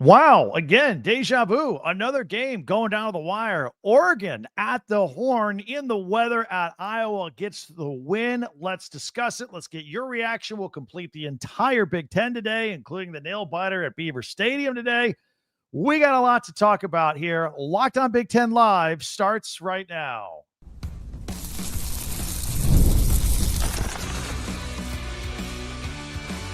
Wow, again, deja vu. Another game going down to the wire. Oregon at the horn in the weather at Iowa gets the win. Let's discuss it. Let's get your reaction. We'll complete the entire Big Ten today, including the nail biter at Beaver Stadium today. We got a lot to talk about here. Locked on Big Ten Live starts right now.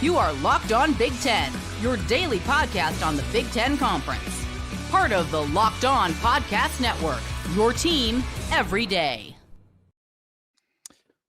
You are Locked On Big Ten, your daily podcast on the Big Ten Conference. Part of the Locked On Podcast Network, your team every day.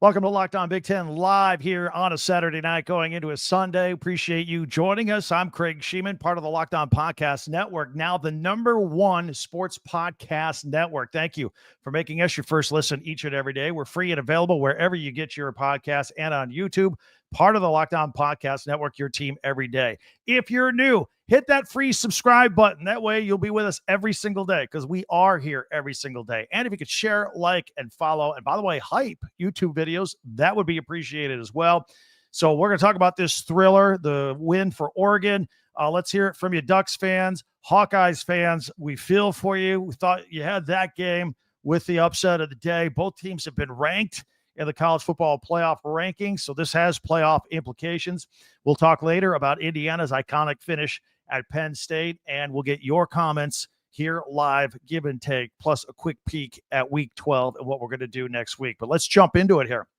Welcome to Locked On Big Ten Live here on a Saturday night going into a Sunday. Appreciate you joining us. I'm Craig Sheeman, part of the Locked On Podcast Network, now the #1 sports podcast network. Thank you for making us your first listen each and every day. We're free and available wherever you get your podcasts and on YouTube. Part of the Locked On Podcast Network, your team every day. If you're new, hit that free subscribe button. That way you'll be with us every single day because we are here every single day. And if you could share, like, and follow, and by the way, hype YouTube videos, that would be appreciated as well. So we're going to talk about this thriller, the win for Oregon. Let's hear it from you, Ducks fans, Hawkeyes fans. We feel for you. We thought you had that game with the upset of the day. Both teams have been ranked in the college football playoff rankings, so this has playoff implications. We'll talk later about Indiana's iconic finish at Penn State, and we'll get your comments here live, give and take, plus a quick peek at Week 12 and what we're going to do next week. But let's jump into it here.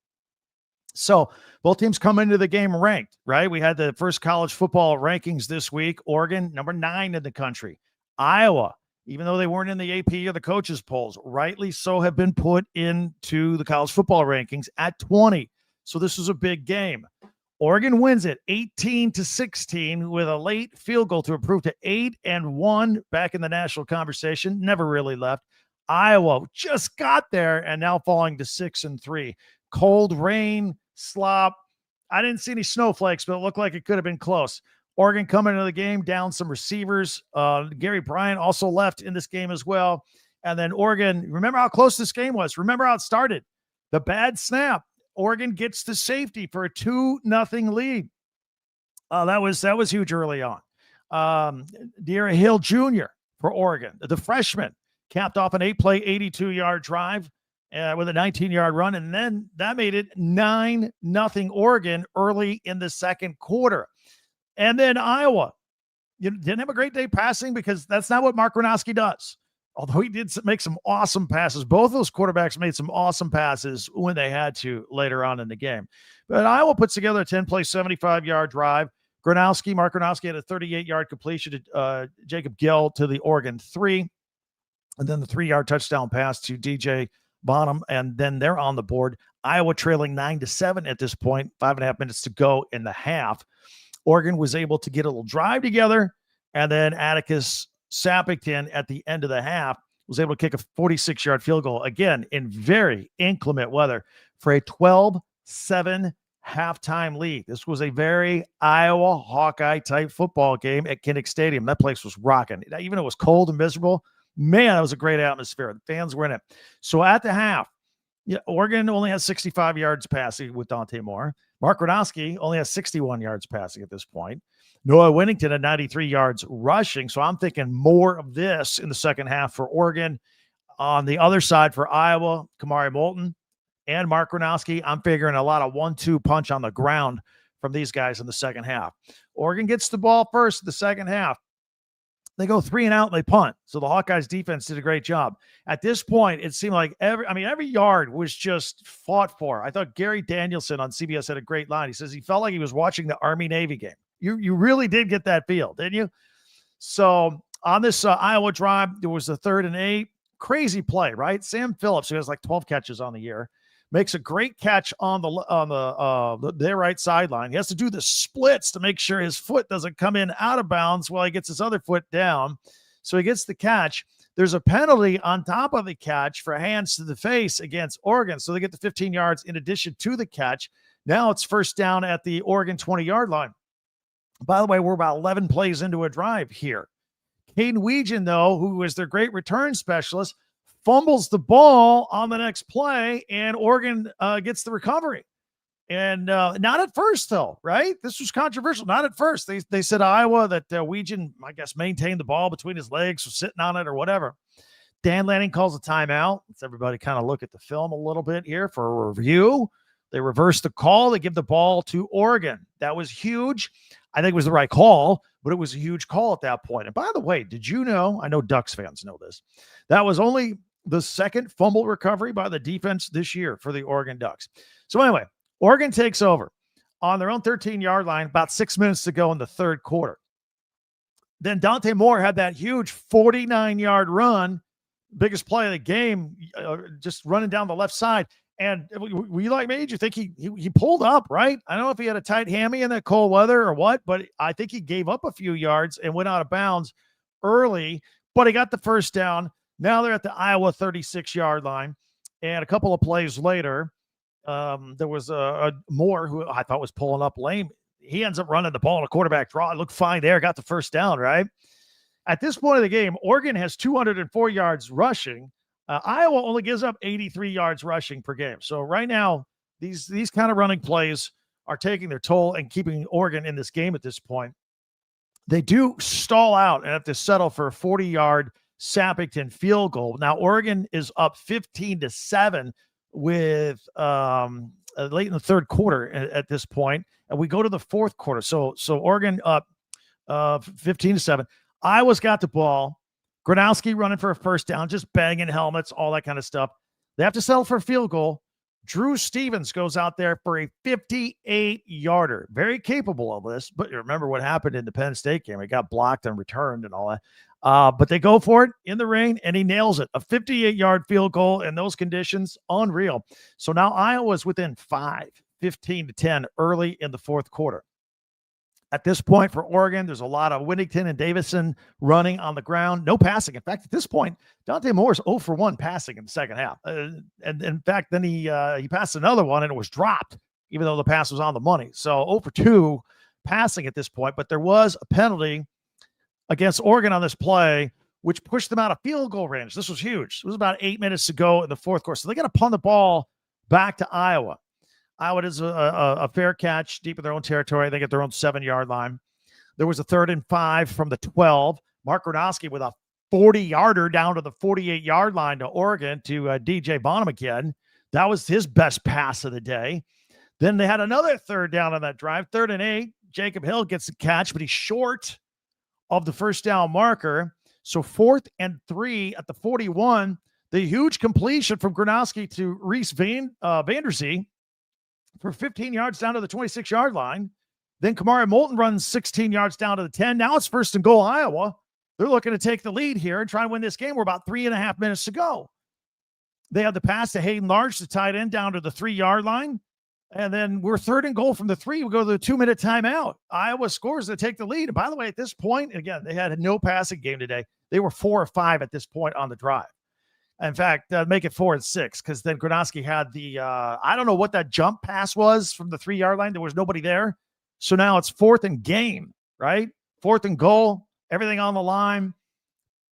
So both teams come into the game ranked, right? We had the first college football rankings this week. Oregon, number 9 in the country. Iowa, even though they weren't in the AP or the coaches polls, rightly so, have been put into the college football rankings at 20. So this was a big game. Oregon wins it 18-16 with a late field goal to improve to 8-1 back in the national conversation. Never really left. Iowa just got there and now falling to 6-3. Cold rain, slop. I didn't see any snowflakes, but it looked like it could have been close. Oregon coming into the game, down some receivers. Gary Bryant also left in this game as well. And then Oregon, remember how close this game was. Remember how it started. The bad snap. Oregon gets the safety for a 2-0 lead. That was huge early on. De'Ara Hill Jr. for Oregon, the freshman, capped off an 8-play, 82-yard drive with a 19-yard run. And then that made it 9-0 Oregon early in the second quarter. And then Iowa, didn't have a great day passing because that's not what Mark Gronowski does. Although he did make some awesome passes. Both those quarterbacks made some awesome passes when they had to later on in the game. But Iowa puts together a 10-play, 75-yard drive. Mark Gronowski had a 38-yard completion to Jacob Gill to the Oregon 3. And then the 3-yard touchdown pass to DJ Bonham. And then they're on the board. Iowa trailing 9-7 at this point, 5.5 minutes to go in the half. Oregon was able to get a little drive together, and then Atticus Sappington at the end of the half was able to kick a 46-yard field goal, again, in very inclement weather for a 12-7 halftime lead. This was a very Iowa Hawkeye-type football game at Kinnick Stadium. That place was rocking. Even though it was cold and miserable, man, that was a great atmosphere. The fans were in it. So at the half, Oregon only has 65 yards passing with Dante Moore. Mark Gronowski only has 61 yards passing at this point. Noah Winnington at 93 yards rushing. So I'm thinking more of this in the second half for Oregon. On the other side for Iowa, Kamari Moulton and Mark Gronowski, I'm figuring a lot of 1-2 punch on the ground from these guys in the second half. Oregon gets the ball first in the second half. They go 3 and out and they punt. So the Hawkeyes defense did a great job. At this point, it seemed like every yard was just fought for. I thought Gary Danielson on CBS had a great line. He says he felt like he was watching the Army-Navy game. You really did get that feel, didn't you? So on this Iowa drive, there was a 3rd and 8. Crazy play, right? Sam Phillips, who has like 12 catches on the year, makes a great catch on their right sideline. He has to do the splits to make sure his foot doesn't come in out of bounds while he gets his other foot down. So he gets the catch. There's a penalty on top of the catch for hands to the face against Oregon. So they get the 15 yards in addition to the catch. Now it's first down at the Oregon 20-yard line. By the way, we're about 11 plays into a drive here. Caden Weegan, though, who is their great return specialist, fumbles the ball on the next play, and Oregon gets the recovery. And not at first, though, right? This was controversial. Not at first. They said Iowa that Weegan, I guess, maintained the ball between his legs, was sitting on it or whatever. Dan Lanning calls a timeout. Let's everybody kind of look at the film a little bit here for a review. They reverse the call. They give the ball to Oregon. That was huge. I think it was the right call, but it was a huge call at that point. And by the way, did you know, I know Ducks fans know this, that was only the second fumble recovery by the defense this year for the Oregon Ducks. So anyway, Oregon takes over on their own 13-yard line, about 6 minutes to go in the third quarter. Then Dante Moore had that huge 49-yard run, biggest play of the game, just running down the left side. And were you like me? Did you think he pulled up, right? I don't know if he had a tight hammy in that cold weather or what, but I think he gave up a few yards and went out of bounds early, but he got the first down. Now they're at the Iowa 36-yard line. And a couple of plays later, there was a Moore who I thought was pulling up lame. He ends up running the ball in a quarterback draw. It looked fine there, got the first down, right? At this point of the game, Oregon has 204 yards rushing. Iowa only gives up 83 yards rushing per game. So right now, these kind of running plays are taking their toll and keeping Oregon in this game at this point. They do stall out and have to settle for a 40-yard Sappington field goal. Now, Oregon is up 15-7 with late in the third quarter at this point, and we go to the fourth quarter. So Oregon up 15-7. Iowa's got the ball. Gronowski running for a first down, just banging helmets, all that kind of stuff. They have to settle for a field goal. Drew Stevens goes out there for a 58-yarder. Very capable of this, but you remember what happened in the Penn State game. It got blocked and returned and all that. But they go for it in the rain, and he nails it. A 58-yard field goal in those conditions, unreal. So now Iowa's within 5, 15-10 early in the fourth quarter. At this point for Oregon, there's a lot of Whittington and Davison running on the ground. No passing. In fact, at this point, Dante Moore is 0 for 1 passing in the second half. And in fact, then he passed another one, and it was dropped, even though the pass was on the money. So 0 for 2 passing at this point. But there was a penalty against Oregon on this play, which pushed them out of field goal range. This was huge. It was about 8 minutes to go in the fourth quarter. So they got to punt the ball back to Iowa. Iowa does a fair catch deep in their own territory. They get their own 7-yard line. There was a 3rd and 5 from the 12. Mark Gronowski with a 40-yarder down to the 48-yard line to Oregon to DJ Bonham again. That was his best pass of the day. Then they had another third down on that drive. 3rd and 8. Jacob Hill gets the catch, but he's short of the first down marker. So 4th and 3 at the 41. The huge completion from Gronowski to Reese Vanderzee for 15 yards down to the 26-yard line. Then Kamari Moulton runs 16 yards down to the 10. Now it's 1st and goal, Iowa. They're looking to take the lead here and try and win this game. We're about 3.5 minutes to go. They have the pass to Hayden Large, the tight end, down to the 3-yard line. And then we're 3rd and goal from the 3. We go to the 2-minute timeout. Iowa scores to take the lead. And by the way, at this point, again, they had no passing game today. They were 4 or 5 at this point on the drive. In fact, make it 4 and 6, because then Gronowski had the, I don't know what that jump pass was from the 3-yard line. There was nobody there. So now it's 4th and game, right? 4th and goal, everything on the line.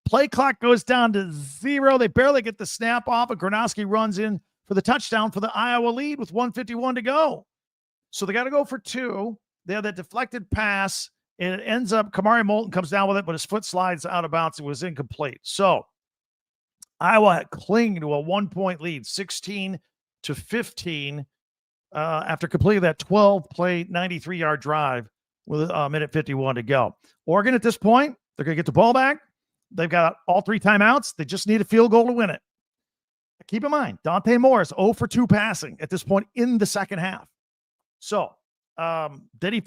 Play clock goes down to 0. They barely get the snap off, and Gronowski runs in for the touchdown for the Iowa lead with 1:51 to go. So they got to go for 2. They have that deflected pass, and it ends up, Kamari Moulton comes down with it, but his foot slides out of bounds. It was incomplete. So Iowa clinging to a 1-point lead, 16-15, after completing that 12-play, 93-yard drive with a minute 51 to go. Oregon at this point, they're going to get the ball back. They've got all 3 timeouts. They just need a field goal to win it. Keep in mind, Dante Moore is 0 for 2 passing at this point in the second half. So, he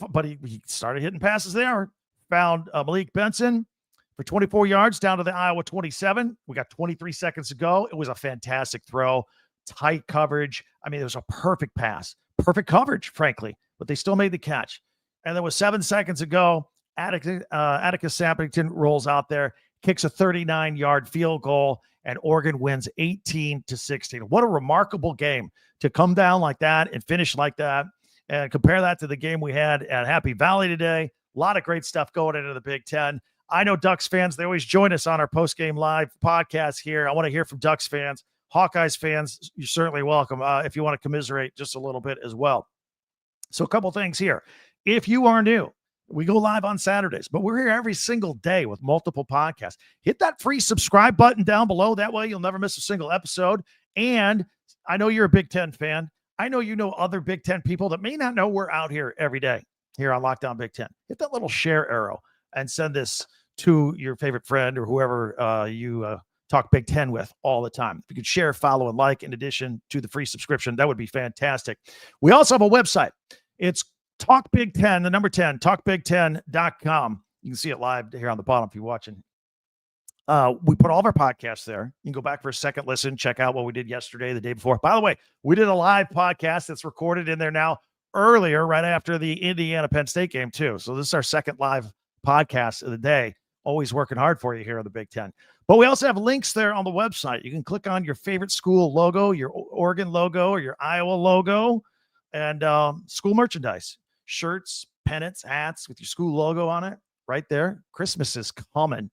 started hitting passes there. Found Malik Benson for 24 yards down to the Iowa 27. We got 23 seconds to go. It was a fantastic throw, tight coverage. I mean, it was a perfect pass, perfect coverage, frankly, but they still made the catch. And there was 7 seconds to go. Atticus Sappington rolls out there, kicks a 39-yard field goal, and Oregon wins 18-16. What a remarkable game to come down like that and finish like that, and compare that to the game we had at Happy Valley today. A lot of great stuff going into the Big Ten. I know Ducks fans, they always join us on our post-game live podcast here. I want to hear from Ducks fans. Hawkeyes fans, you're certainly welcome if you want to commiserate just a little bit as well. So a couple things here. If you are new, we go live on Saturdays, but we're here every single day with multiple podcasts. Hit that free subscribe button down below. That way you'll never miss a single episode. And I know you're a Big Ten fan. I know you know other Big Ten people that may not know we're out here every day here on Locked On Big Ten. Hit that little share arrow and send this to your favorite friend or whoever you talk Big Ten with all the time. If you could share, follow, and like in addition to the free subscription, that would be fantastic. We also have a website. It's Talk Big Ten, the number 10, talkbig10.com. You can see it live here on the bottom if you're watching. We put all of our podcasts there. You can go back for a second listen, check out what we did yesterday, the day before. By the way, we did a live podcast that's recorded in there now earlier, right after the Indiana Penn State game, too. So this is our second live podcast of the day. Always working hard for you here on the Big Ten. But we also have links there on the website. You can click on your favorite school logo, your Oregon logo, or your Iowa logo, and school merchandise, shirts, pennants, hats with your school logo on it right there. Christmas is coming.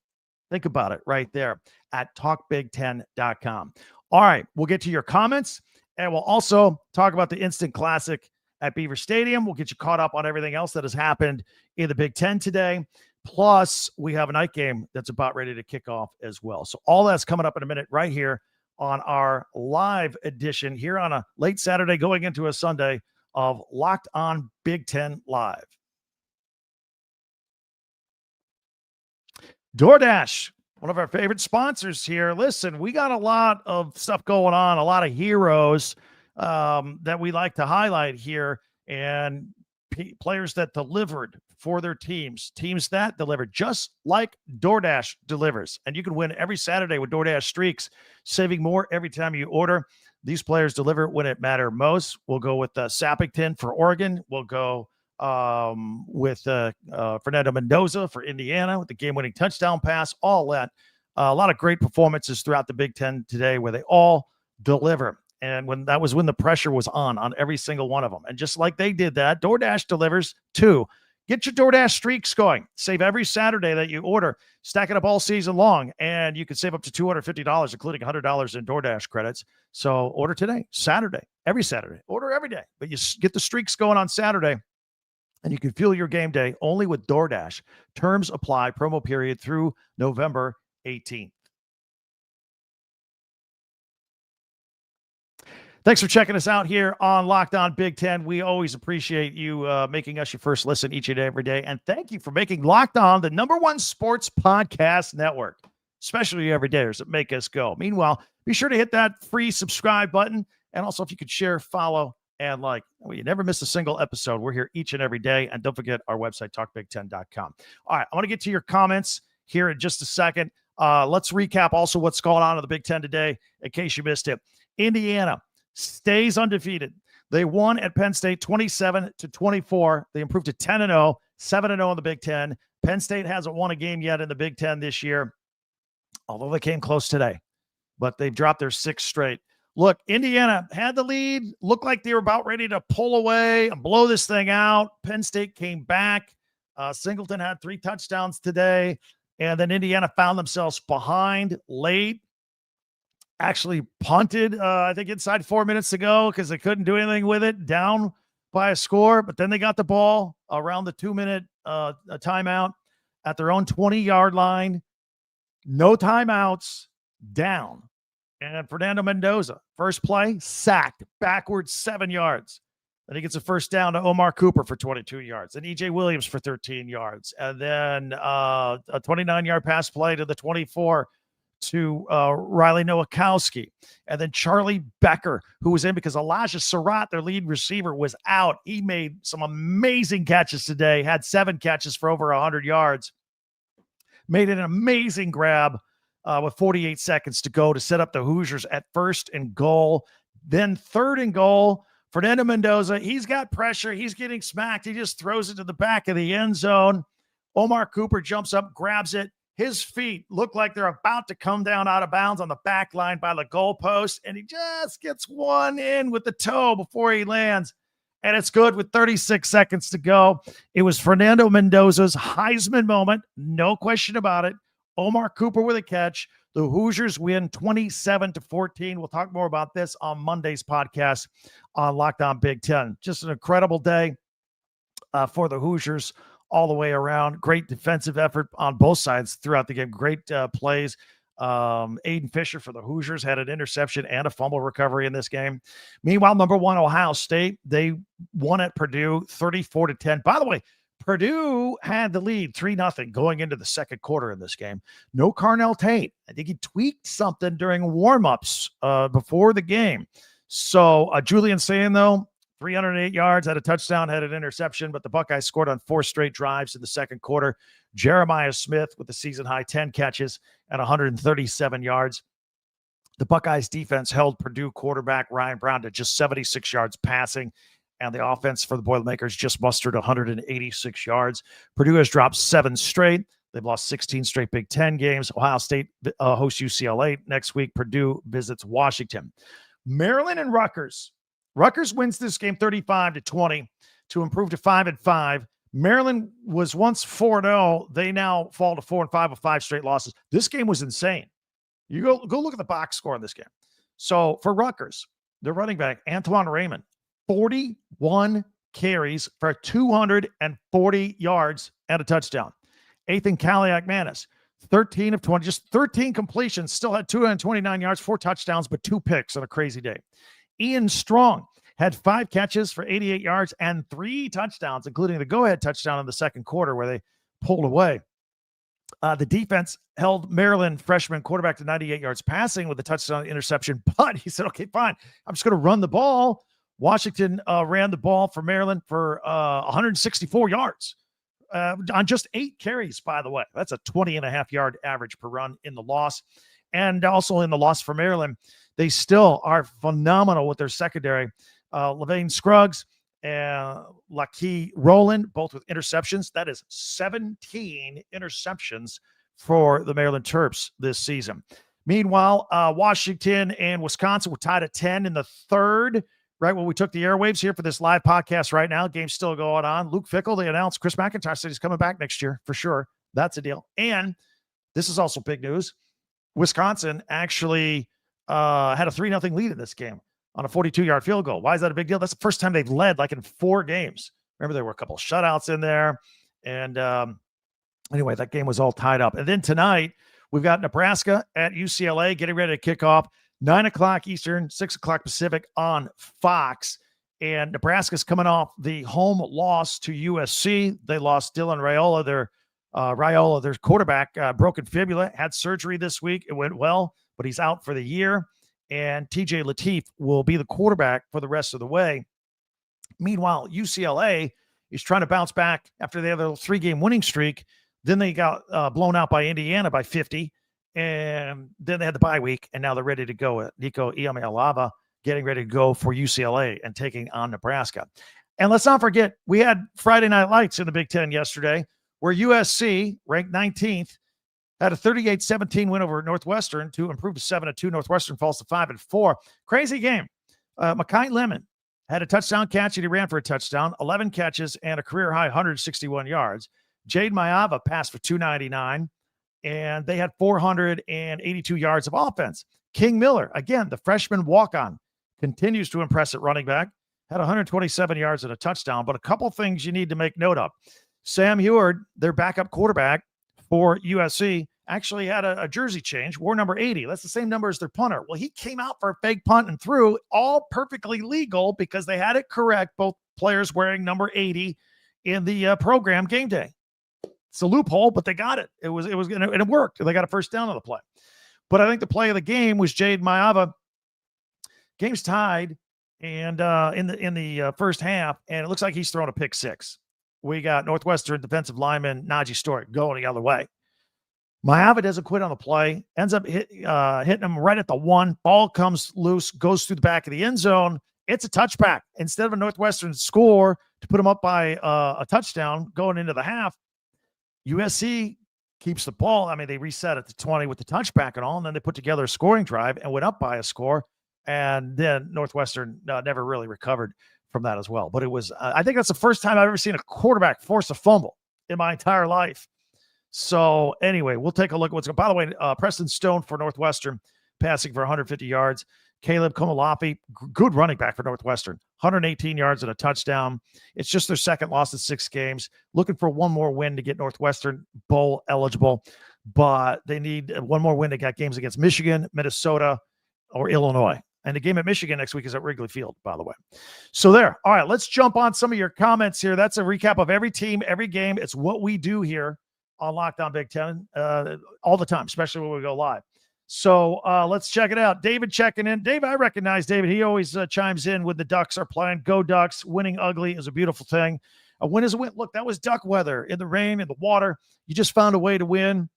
Think about it right there at talkbig10.com. All right, we'll get to your comments, and we'll also talk about the instant classic at Beaver Stadium. We'll get you caught up on everything else that has happened in the Big Ten today. Plus, we have a night game that's about ready to kick off as well. So all that's coming up in a minute right here on our live edition here on a late Saturday going into a Sunday of Locked On Big Ten Live. DoorDash, one of our favorite sponsors here. Listen, we got a lot of stuff going on, a lot of heroes that we like to highlight here, and players that delivered for their teams that delivered, just like DoorDash delivers. And you can win every Saturday with DoorDash Streaks, saving more every time you order. These players deliver when it matters most. We'll go with Sappington for Oregon. We'll go with Fernando Mendoza for Indiana with the game-winning touchdown pass, all that. A lot of great performances throughout the Big Ten today where they all deliver. And when the pressure was on every single one of them. And just like they did that, DoorDash delivers too. Get your DoorDash streaks going. Save every Saturday that you order. Stack it up all season long. And you can save up to $250, including $100 in DoorDash credits. So order today, Saturday, every Saturday. Order every day. But you get the streaks going on Saturday. And you can fuel your game day only with DoorDash. Terms apply, promo period through November 18th. Thanks for checking us out here on Locked On Big Ten. We always appreciate you making us your first listen each and every day. And thank you for making Locked On the #1 sports podcast network, especially every day that make us go. Meanwhile, be sure to hit that free subscribe button. And also, if you could share, follow, and like. You never miss a single episode. We're here each and every day. And don't forget our website, talkbig10.com. All right, I want to get to your comments here in just a second. Let's recap also what's going on in the Big Ten today in case you missed it. Indiana stays undefeated. They won at Penn State 27-24. They improved to 10-0, 7-0 in the Big Ten. Penn State hasn't won a game yet in the Big Ten this year, although they came close today. But they've dropped their 6th straight. Look, Indiana had the lead, looked like they were about ready to pull away and blow this thing out. Penn State came back. Singleton had 3 touchdowns today, and then Indiana found themselves behind late. Actually punted, I think, inside 4 minutes to go because they couldn't do anything with it, down by a score. But then they got the ball around the 2-minute timeout at their own 20-yard line. No timeouts, down. And Fernando Mendoza, first play, sacked, backwards 7 yards. Then he gets a first down to Omar Cooper for 22 yards. And E.J. Williams for 13 yards. And then a 29-yard pass play to the 24 to Riley Nowakowski. And then Charlie Becker, who was in because Elijah Surratt, their lead receiver, was out. He made some amazing catches today, had 7 catches for over 100 yards. Made an amazing grab with 48 seconds to go to set up the Hoosiers at 1st and goal. Then 3rd and goal. Fernando Mendoza, he's got pressure. He's getting smacked. He just throws it to the back of the end zone. Omar Cooper jumps up, grabs it. His feet look like they're about to come down out of bounds on the back line by the goalpost, and he just gets one in with the toe before he lands. And it's good with 36 seconds to go. It was Fernando Mendoza's Heisman moment. No question about it. Omar Cooper with a catch. The Hoosiers win 27-14. We'll talk more about this on Monday's podcast on Locked On Big Ten. Just an incredible day. for the Hoosiers all the way around. Great defensive effort on both sides throughout the game. Great plays. Aiden Fisher for the Hoosiers had an interception and a fumble recovery in this game. Meanwhile, number 1 Ohio State, they won at Purdue 34-10. By the way, Purdue had the lead 3-0 going into the second quarter in this game. No Carnell Tate. I think he tweaked something during warmups before the game. So Julian Sand, though, 308 yards, had a touchdown, had an interception, but the Buckeyes scored on 4 straight drives in the second quarter. Jeremiah Smith with the season-high 10 catches and 137 yards. The Buckeyes defense held Purdue quarterback Ryan Brown to just 76 yards passing, and the offense for the Boilermakers just mustered 186 yards. Purdue has dropped 7 straight. They've lost 16 straight Big Ten games. Ohio State hosts UCLA next week. Purdue visits Washington. Maryland and Rutgers. Rutgers wins this game 35-20 to improve to 5-5. Maryland was once 4-0. They now fall to 4-5 with 5 straight losses. This game was insane. You go look at the box score in this game. So for Rutgers, their running back, Antoine Raymond, 41 carries for 240 yards and a touchdown. Ethan Kaliak-Manis, 13 of 20, just 13 completions, still had 229 yards, 4 touchdowns, but 2 picks on a crazy day. Ian Strong had 5 catches for 88 yards and 3 touchdowns, including the go-ahead touchdown in the second quarter where they pulled away. The defense held Maryland freshman quarterback to 98 yards passing with a touchdown interception, but he said, okay, fine, I'm just going to run the ball. Washington ran the ball for Maryland for 164 yards on just 8 carries, by the way. That's a 20.5-yard average per run in the loss. And also in the loss for Maryland, they still are phenomenal with their secondary. Levain Scruggs and Laquie Rowland, both with interceptions. That is 17 interceptions for the Maryland Terps this season. Meanwhile, Washington and Wisconsin were tied at 10 in the third, right when we took the airwaves here for this live podcast right now. Game's still going on. Luke Fickell, they announced Chris McIntyre said he's coming back next year for sure. That's a deal. And this is also big news. Wisconsin actually had a 3-0 lead in this game on a 42-yard field goal. Why is that a big deal? That's the first time they've led like in 4 games. Remember, there were a couple of shutouts in there. And anyway, that game was all tied up. And then tonight, we've got Nebraska at UCLA getting ready to kick off 9 o'clock Eastern, 6 o'clock Pacific on Fox. And Nebraska's coming off the home loss to USC. They lost Dylan Raiola, their quarterback, broken fibula, had surgery this week. It went well, but he's out for the year. And TJ Lateef will be the quarterback for the rest of the way. Meanwhile, UCLA is trying to bounce back after they have a 3-game winning streak. Then they got blown out by Indiana by 50. And then they had the bye week, and now they're ready to go. Nico Iamaleava getting ready to go for UCLA and taking on Nebraska. And let's not forget, we had Friday Night Lights in the Big Ten yesterday, where USC, ranked 19th, had a 38-17 win over Northwestern to improve to 7-2. Northwestern falls to 5-4. Crazy game. Mekhi Lemon had a touchdown catch, and he ran for a touchdown, 11 catches, and a career-high 161 yards. Jade Mayava passed for 299, and they had 482 yards of offense. King Miller, again, the freshman walk-on, continues to impress at running back, had 127 yards and a touchdown, but a couple things you need to make note of. Sam Heward, their backup quarterback for USC, actually had a jersey change, wore number 80. That's the same number as their punter. Well, he came out for a fake punt and threw, all perfectly legal because they had it correct, both players wearing number 80 in the program game day. It's a loophole, but they got it. It worked. They got a first down on the play. But I think the play of the game was Jade Mayava. Game's tied, and in the first half, and it looks like he's thrown a pick 6. We got Northwestern defensive lineman Najee Stewart going the other way. Mayava doesn't quit on the play, ends up hitting him right at the 1. Ball comes loose, goes through the back of the end zone. It's a touchback. Instead of a Northwestern score to put them up by a touchdown going into the half, USC keeps the ball. I mean, they reset at the 20 with the touchback and all, and then they put together a scoring drive and went up by a score. And then Northwestern never really recovered from that as well. But it was, I think that's the first time I've ever seen a quarterback force a fumble in my entire life. So anyway, we'll take a look at what's going on. By the way, Preston Stone for Northwestern, passing for 150 yards. Caleb Komolafi, good running back for Northwestern, 118 yards and a touchdown. It's just their second loss in 6 games. Looking for one more win to get Northwestern bowl eligible, but they need one more win to get games against Michigan, Minnesota, or Illinois. And the game at Michigan next week is at Wrigley Field, by the way. So there. All right, let's jump on some of your comments here. That's a recap of every team, every game. It's what we do here on Locked On Big Ten all the time, especially when we go live. So let's check it out. David checking in. Dave, I recognize David. He always chimes in when the Ducks are playing. Go Ducks. Winning ugly is a beautiful thing. A win is a win. Look, that was Duck weather in the rain, in the water. You just found a way to win.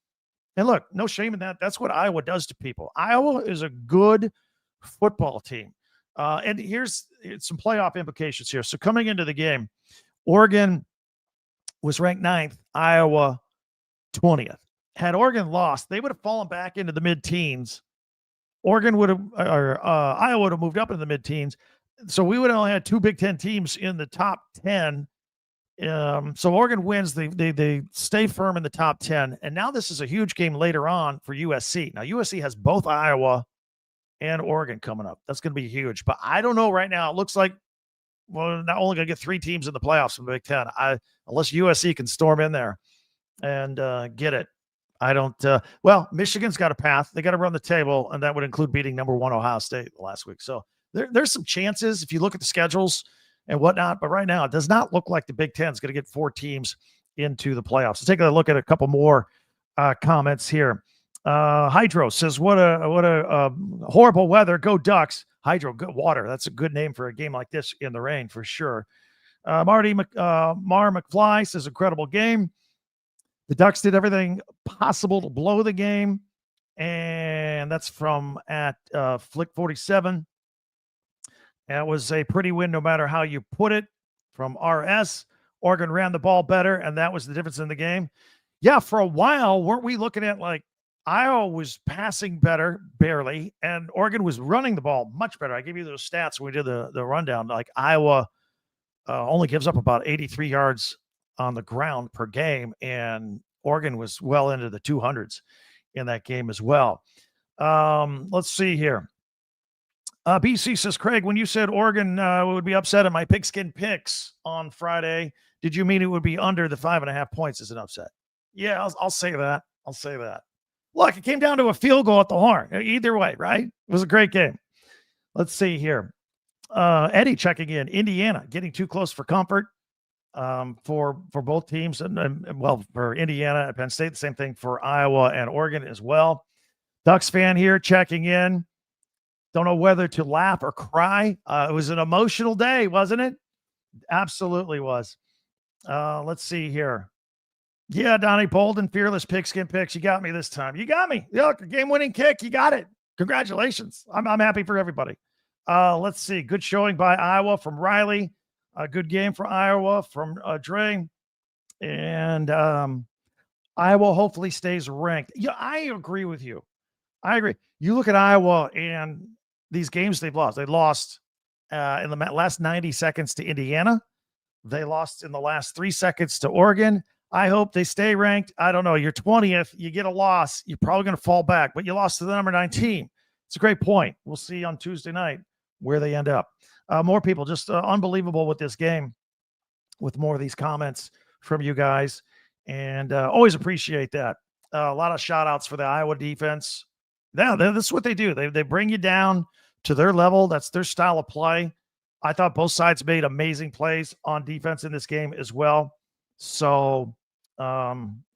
And look, no shame in that. That's what Iowa does to people. Iowa is a good football team. And here's some playoff implications here. So coming into the game, Oregon was ranked 9th, Iowa 20th. Had Oregon lost, they would have fallen back into the mid-teens. Oregon would have, or Iowa would have moved up into the mid-teens. So we would have only had 2 Big Ten teams in the top 10. So Oregon wins. They stay firm in the top 10. And now this is a huge game later on for USC. Now USC has both Iowa and Oregon coming up. That's going to be huge. But I don't know right now. It looks like, well, not only going to get 3 teams in the playoffs in the Big Ten. Unless USC can storm in there and get it. I don't, well, Michigan's got a path. They got to run the table, and that would include beating number 1 Ohio State last week. So there's some chances if you look at the schedules and whatnot. But right now, it does not look like the Big Ten is going to get 4 teams into the playoffs. Let's take a look at a couple more comments here. Hydro says, what a horrible weather. Go Ducks. Hydro, good water. That's a good name for a game like this in the rain for sure. Mar McFly says, incredible game. The Ducks did everything possible to blow the game. And that's from at Flick 47. That was a pretty win no matter how you put it. From RS, Oregon ran the ball better, and that was the difference in the game. Yeah, for a while, weren't we looking at like Iowa was passing better, barely, and Oregon was running the ball much better. I gave you those stats when we did the rundown. Like Iowa only gives up about 83 yards on the ground per game, and Oregon was well into the 200s in that game as well. Let's see here. BC says, Craig, when you said Oregon would be upset at my pigskin picks on Friday, did you mean it would be under the 5.5 points as an upset? Yeah, I'll say that. I'll say that. Look, it came down to a field goal at the horn. Either way, right? It was a great game. Let's see here. Eddie checking in. Indiana getting too close for comfort for both teams. And well, for Indiana and Penn State, the same thing for Iowa and Oregon as well. Ducks fan here checking in. Don't know whether to laugh or cry. It was an emotional day, wasn't it? Absolutely was. Let's see here. Yeah, Donnie Bolden, fearless pigskin picks. You got me this time. You got me. Look, a game-winning kick. You got it. Congratulations. I'm happy for everybody. Let's see. Good showing by Iowa from Riley. A good game for Iowa from Dre. And Iowa hopefully stays ranked. Yeah, I agree with you. I agree. You look at Iowa and these games they've lost. They lost in the last 90 seconds to Indiana. They lost in the last 3 seconds to Oregon. I hope they stay ranked. I don't know. You're 20th. You get a loss. You're probably going to fall back, but you lost to the number 9 team. It's a great point. We'll see on Tuesday night where they end up. More people, just unbelievable with this game, with more of these comments from you guys. And always appreciate that. A lot of shout outs for the Iowa defense. Yeah, this is what they do. They bring you down to their level. That's their style of play. I thought both sides made amazing plays on defense in this game as well. So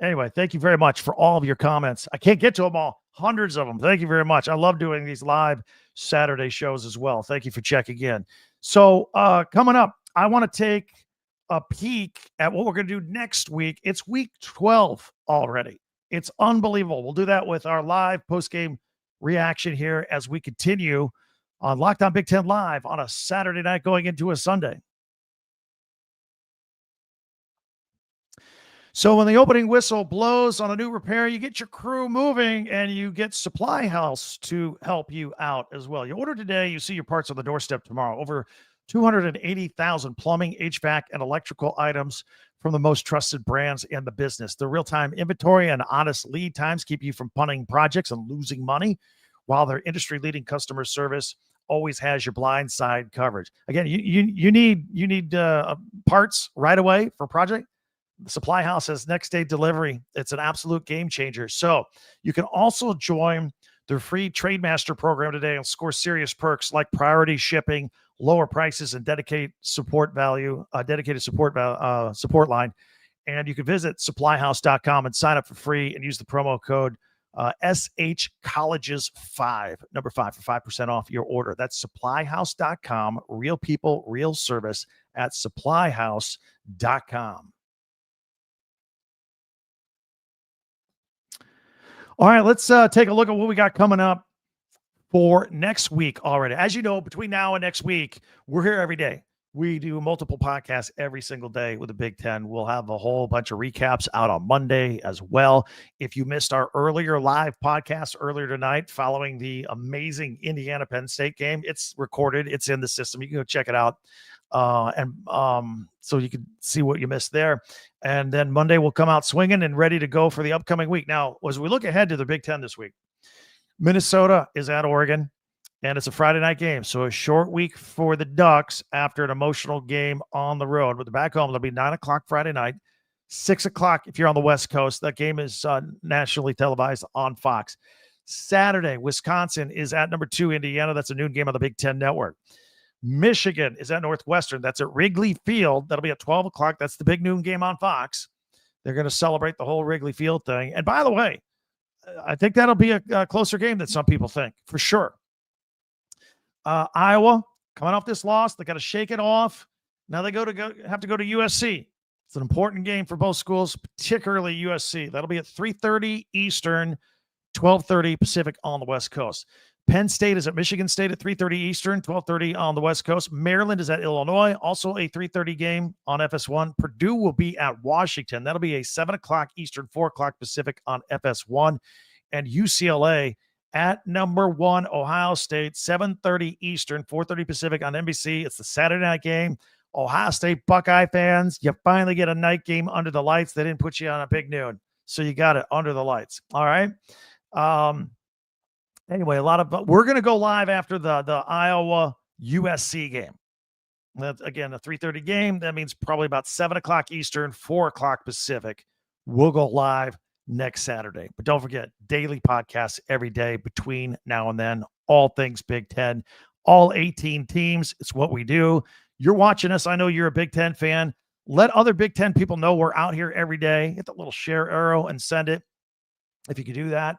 anyway, thank you very much for all of your comments. I can't get to them all. Hundreds of them. Thank you very much. I love doing these live Saturday shows as well. Thank you for checking in. So coming up, I want to take a peek at what we're going to do next week. It's week 12 already. It's unbelievable. We'll do that with our live post-game reaction here as we continue on Locked On Big Ten Live on a Saturday night going into a Sunday. So when the opening whistle blows on a new repair, you get your crew moving and you get SupplyHouse to help you out as well. You order today, you see your parts on the doorstep tomorrow. Over 280,000 plumbing, HVAC, and electrical items from the most trusted brands in the business. The real-time inventory and honest lead times keep you from punting projects and losing money, while their industry-leading customer service always has your blind side coverage. Again, you need parts right away for a project. The Supply House has next day delivery. It's an absolute game changer. So you can also join their free Trademaster program today and score serious perks like priority shipping, lower prices, and dedicated support line. And you can visit supplyhouse.com and sign up for free and use the promo code SHColleges5, number 5, for 5% off your order. That's supplyhouse.com. Real people, real service at supplyhouse.com. All right, let's take a look at what we got coming up for next week already. As you know, between now and next week, we're here every day. We do multiple podcasts every single day with the Big Ten. We'll have a whole bunch of recaps out on Monday as well. If you missed our earlier live podcast earlier tonight following the amazing Indiana Penn State game, it's recorded. It's in the system. You can go check it out. So you can see what you missed there. And then Monday we'll come out swinging and ready to go for the upcoming week. Now, as we look ahead to the Big Ten this week, Minnesota is at Oregon, and it's a Friday night game. So a short week for the Ducks after an emotional game on the road. But they're back home. It'll be 9 o'clock Friday night, 6 o'clock if you're on the West Coast. That game is nationally televised on Fox. Saturday, Wisconsin is at number 2 Indiana. That's a noon game on the Big Ten Network. Michigan is at Northwestern. That's at Wrigley Field. That'll be at 12 o'clock. That's the big noon game on Fox. They're going to celebrate the whole Wrigley Field thing. And by the way, I think that'll be a closer game than some people think, for sure. Iowa, coming off this loss, they got to shake it off. Now they have to go to USC. It's an important game for both schools, particularly USC. That'll be at 3:30 Eastern, 12:30 Pacific on the West Coast. Penn State is at Michigan State at 3:30 Eastern, 12:30 on the West Coast. Maryland is at Illinois, also a 3:30 game on FS1. Purdue will be at Washington. That'll be a 7 o'clock Eastern, 4 o'clock Pacific on FS1. And UCLA at number 1 Ohio State, 7:30 Eastern, 4:30 Pacific on NBC. It's the Saturday night game. Ohio State Buckeye fans, you finally get a night game under the lights. They didn't put you on a big noon, so you got it under the lights. All right. Anyway, we're going to go live after the Iowa USC game. That's, again, a 3:30 game. That means probably about 7 o'clock Eastern, 4 o'clock Pacific. We'll go live next Saturday. But don't forget, daily podcasts every day between now and then. All things Big Ten, all 18 teams. It's what we do. You're watching us. I know you're a Big Ten fan. Let other Big Ten people know we're out here every day. Hit the little share arrow and send it. If you can do that.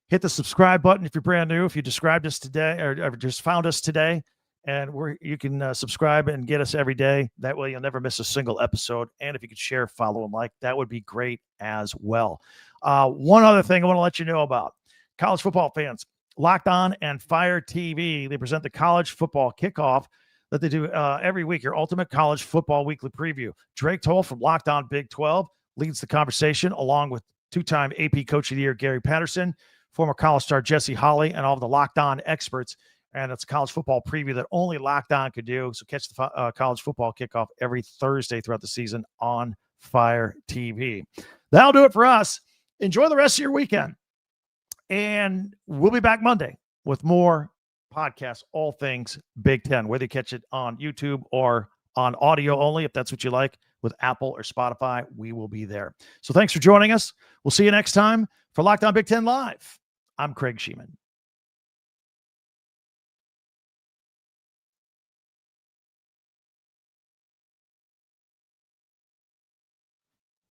Hit the subscribe button if you're brand new. If you described us today or just found us today, and you can subscribe and get us every day. That way you'll never miss a single episode. And if you could share, follow, and like, that would be great as well. One other thing I want to let you know about. College football fans, Locked On and Fire TV, they present the college football kickoff that they do every week, your ultimate college football weekly preview. Drake Toll from Locked On Big 12 leads the conversation, along with two-time AP Coach of the Year Gary Patterson, former college star Jesse Holley, and all of the Locked On experts. And it's a college football preview that only Locked On could do. So catch the college football kickoff every Thursday throughout the season on Fire TV. That'll do it for us. Enjoy the rest of your weekend. And we'll be back Monday with more podcasts, all things Big Ten, whether you catch it on YouTube or on audio only, if that's what you like, with Apple or Spotify, we will be there. So thanks for joining us. We'll see you next time for Locked On Big Ten Live. I'm Craig Sheeman.